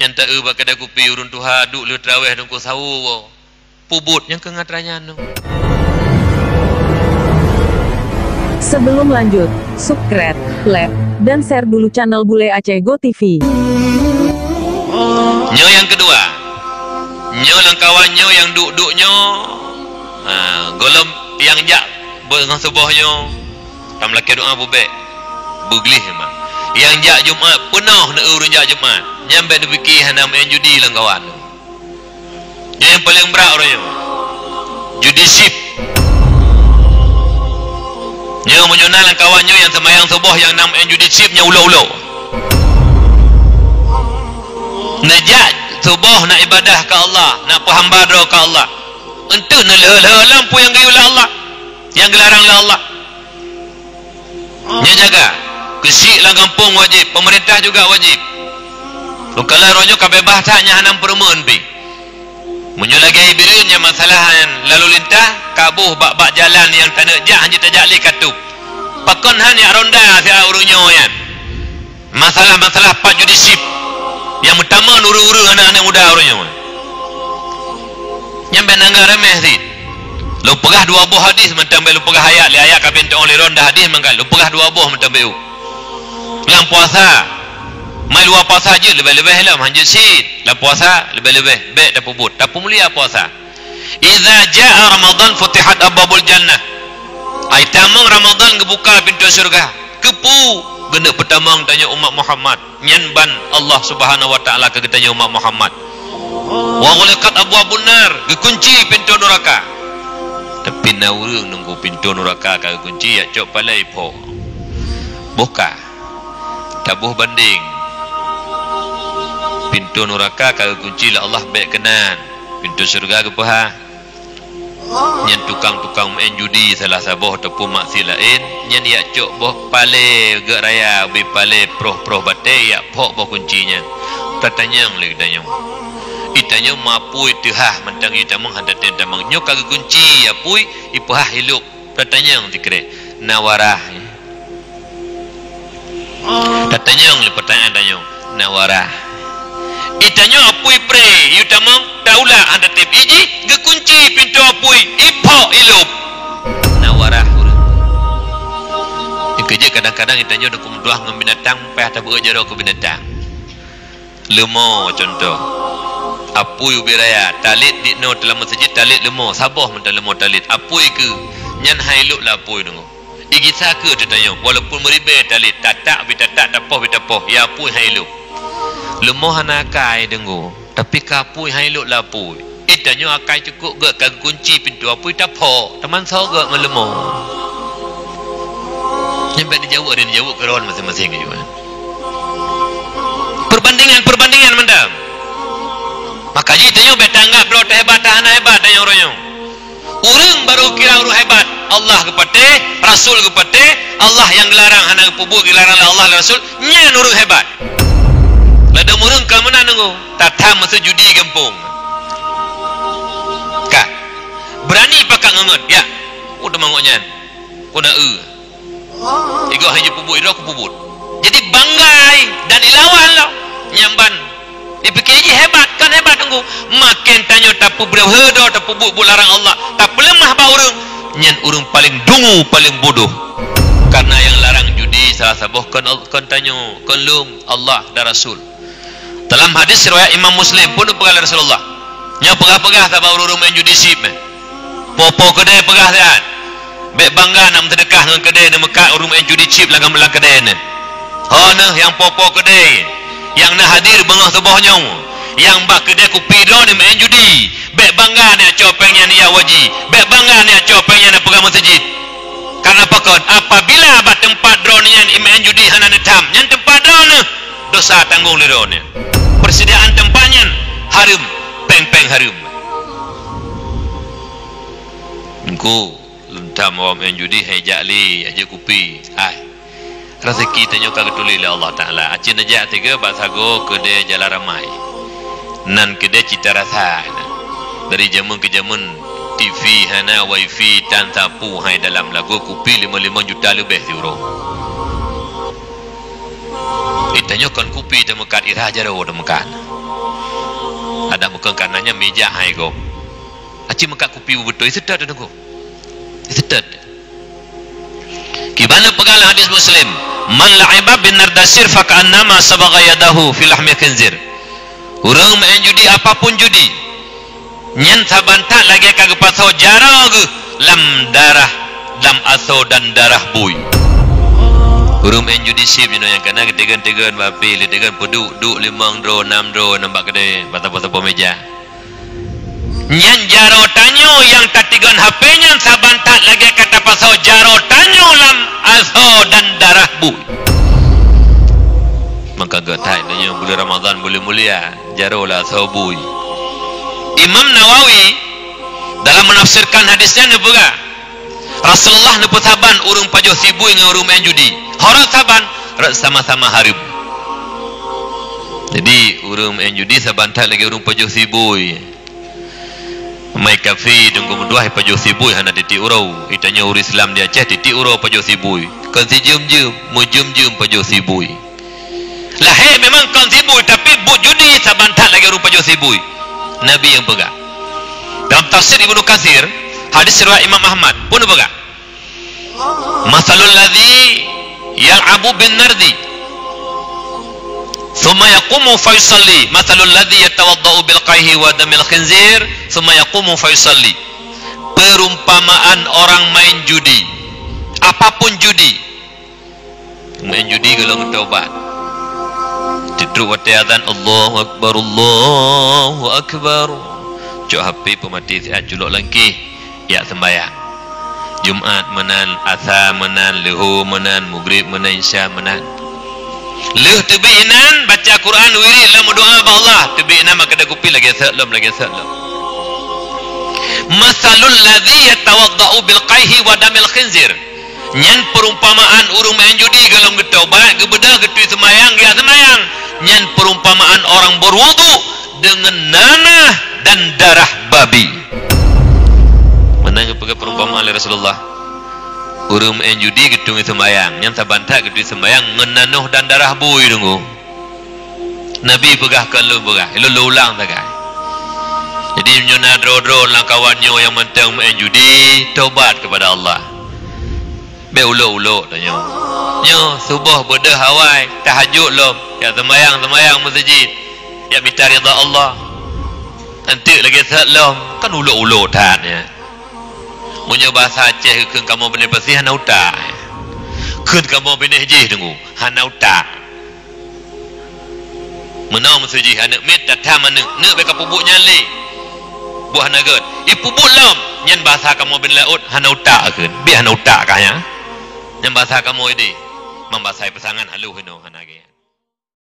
yang tak kedai kopi urun tuha duk lu terawih dengku sawu pubut yang kengatranya nu. Sebelum lanjut, subscribe, like, dan share dulu channel Bule Aceh Go TV. Nyo yang kedua, nyo lang kawan nyo yang duk nyo, golom yang jak dengan sebuah nyo, tam laki doa bubek, buglih memang. Yang jak Jumat penuh nak urun jak Jumat, nyampe nak fikir hana main judi lang kawan. Nyo yang paling berat orangnya, judi sip. Nyo menyonal lang kawan nyo yang semayang subuh yang nak main judi sipnya ulo-ulo. Najak subuh nak ibadah ke Allah, nak perhambara ke Allah. Entah nak lampu yang gayulah Allah, yang gelarang lah Allah. Nya jaga, kesik lah kampung wajib, pemerintah juga wajib. Kalau ronyo kabebah taknya hanam perumahan pi. Menyulagai birunya masalah lalu lintas, kabuh bak-bak jalan yang tak nak jak hanya tak li katup. Pakon han yang ronda sia urunyo yan. Masalah-masalah pak judisip. Yang pertama nuru-uru anak-anak muda orangnya. Yang benangga remeh sih. Lu pegah dua buah hadis mentambai lu pegah ayat li ayat kabin tong li ronda hadis mangkal lu pegah dua buah mentambai u. Lang puasa. Mai luar puasa je lebih-lebih lah hanjut sit. Lang puasa lebih-lebih baik dah pubut. Tak mulia puasa. Idza jaa Ramadan futihat abwabul jannah. Ai tamang Ramadan kebuka pintu surga. Kepu gena pertama tanya umat Muhammad nyanban Allah Subhanahu wa taala ke tanya umat Muhammad wa ghuliqat abwabun nar dikunci pintu neraka tapi naurung nunggu pintu neraka ka kunci ya cok palai po buka tabuh banding pintu neraka ka kunci la Allah baik kenan pintu surga ke paha nyen tukang-tukang main judi salah sabuh ataupun maksi lain nyen ya cok boh pale gak raya bi pale proh bate ya pok boh kuncinya tatanyang le danyang itanya mapui tehah mentang ita menghandatin tamang nyo kag kunci ya pui ipah hiluk tatanyang dikre nawarah tatanyang le pertanyaan danyang nawarah itanya apui pre yutamang daulah anda tip iji gekunci pintu apui ipo ilup nawarah urang kerja kadang-kadang itanya nak kumduah dengan binatang payah tak berjaro ke binatang lemo contoh apui ubiraya talit di no dalam masjid talit lemo sabah mental lemo talit apui ke nyan hailup lah apui dengo igi saka ditanya walaupun meribe talit tatak bitatak tapoh bitapoh ya apui hailup lemah hanakai dengo tapi kapui hailuk lapui itanya akai cukup gak kag kunci pintu apui tapok teman sau gak melemah nyampe dijawab dia dijawab keron masing-masing juga perbandingan mendam maka itanya betanggap bro hebat tahan hebat tanya orangnya urang baru kira urang hebat Allah kepate Rasul kepate Allah yang gelarang hana pubu gelarang Allah Rasul nyan urang hebat lada murung ka mana nunggu tata masa judi kampung kak berani pakak ngenget ya udah mangoknya kuna igo hanya pubut itu aku pubut jadi banggai dan ilawan lo nyamban dipikir je hebat kan hebat nunggu makin tanya tak pubut hedo tak pubut bularang Allah tak pelemah ba urang nyen urang paling dungu paling bodoh karena yang larang judi salah sabuh kan tanya kan lum Allah dan Rasul. Dalam hadis riwayat Imam Muslim pun pegah Rasulullah. Nya pegah-pegah tak baru rumah judi sip. Popo kedai pegah dah. Baik bangga nak sedekah dengan kedai nak Mekah rumah judi sip langgan belang kedai ni. Oh nah yang popo kedai yang nak hadir bengah sebahnya. Yang bak kedai kopi do ni main judi. Baik bangga ni copengnya ni ya waji. Baik bangga ni copengnya nak pegang masjid. Karena pakon apabila bat tempat drone yang main judi hana netam. Yang tempat drone dosa tanggung li drone. Persediaan tempatnya harum peng-peng harum engkau lentam orang yang judi hejak li aja kupi hai rezeki tanya kagak tuli lah Allah Ta'ala acin aja tiga basago kedai jalan ramai nan kedai cita rasa dari zaman ke zaman TV hana wifi tan sapu hai dalam lagu kupi 5 juta lebih euro itanya kan kupi temekat irah jaro temekan Ada muka kanannya meja hai go. Aci maka kopi betul sedar dah go. Sedar. Gimana pegalah hadis Muslim? Man la'iba bin nardasir fa ka'annama sabagha yadahu fi lahmi khinzir. Urang main judi apapun judi. Nyen sabanta lagi kagak pasau jara ke lam darah, lam aso dan darah bui. Urang main judi sip yang kena ketegan-tegan bapi, letegan peduk, duk 5 dro, 6 dro nampak kedai bata-bata meja. Nyen jaro tanyo yang tatigan HP-nya sabanta lagi kata pasau jaro tanyo lam aso dan darah bui. Maka gatai tanya bulan Ramadan boleh mulia jaro lah aso bui. Imam Nawawi dalam menafsirkan hadisnya ni pula Rasulullah ni saban urung pajo sibui dengan urung main judi. Orang saban sama-sama harib. Jadi urung main judi saban tak lagi urung pajo sibui. Mai kafe dengku menduai pajo sibui hana titik urau. Itanya uri Islam dia Aceh titik urau pajo sibui. Kan si jum-jum, mu jum-jum pajo sibui. Lah memang kan sibui tapi bu judi saban tak lagi urung pajo sibui. Nabi yang pegang. Dalam tafsir Ibnu Katsir, hadis riwayat Imam Ahmad pun pegang. Masalul ladzi yal'abu bin nardi thumma yaqumu fa yusalli masalul ladzi yatawaddau bil qayhi wa damil khinzir thumma yaqumu fa yusalli. Perumpamaan orang main judi, apapun judi. Main judi kalau bertaubat titruk wati azan Allahu Akbar Allahu Akbar cok HP pemati siat juluk langkih ya sembahyang Jumat menan asar menan lehu menan maghrib menan isya menan leh tebiinan baca Quran wirid lam doa ba Allah tebiinan maka dah kupi lagi salam masalul ladzi yatawaddau bil qayhi wa damil khinzir. Nyen perumpamaan urung main judi kalau bertaubat gebedah getui semayang ya semayang. Nyen perumpamaan orang berwudu dengan nanah dan darah babi. Mana ke perumpamaan oleh Rasulullah? Urung main judi getui semayang, nyen sabanta getui semayang ngenanuh dan darah bui tunggu. Nabi pegahkan lu pegah, lu ulang tak kai. Jadi nyona dro-dro lang kawannya yang mentang main judi taubat kepada Allah. Be ulo-ulo tanya. Nyo subuh bedah hawai tahajud lom. Ya sembahyang masjid. Ya minta ridha Allah. Nanti lagi salam kan ulo-ulo tan ya. Munyo bahasa Aceh keun kamu benih bersih hana utak. Keun kamu benih jih tunggu hana utak. Menau masjid hana mit datang mana ne be kapubuk nyali. Buah nagot. Ipubuk lom nyen bahasa kamu bin laut hana utak keun. Bi hana utak kah ya? Yang bahasa kamu ini membahasai pasangan halu hino hanage.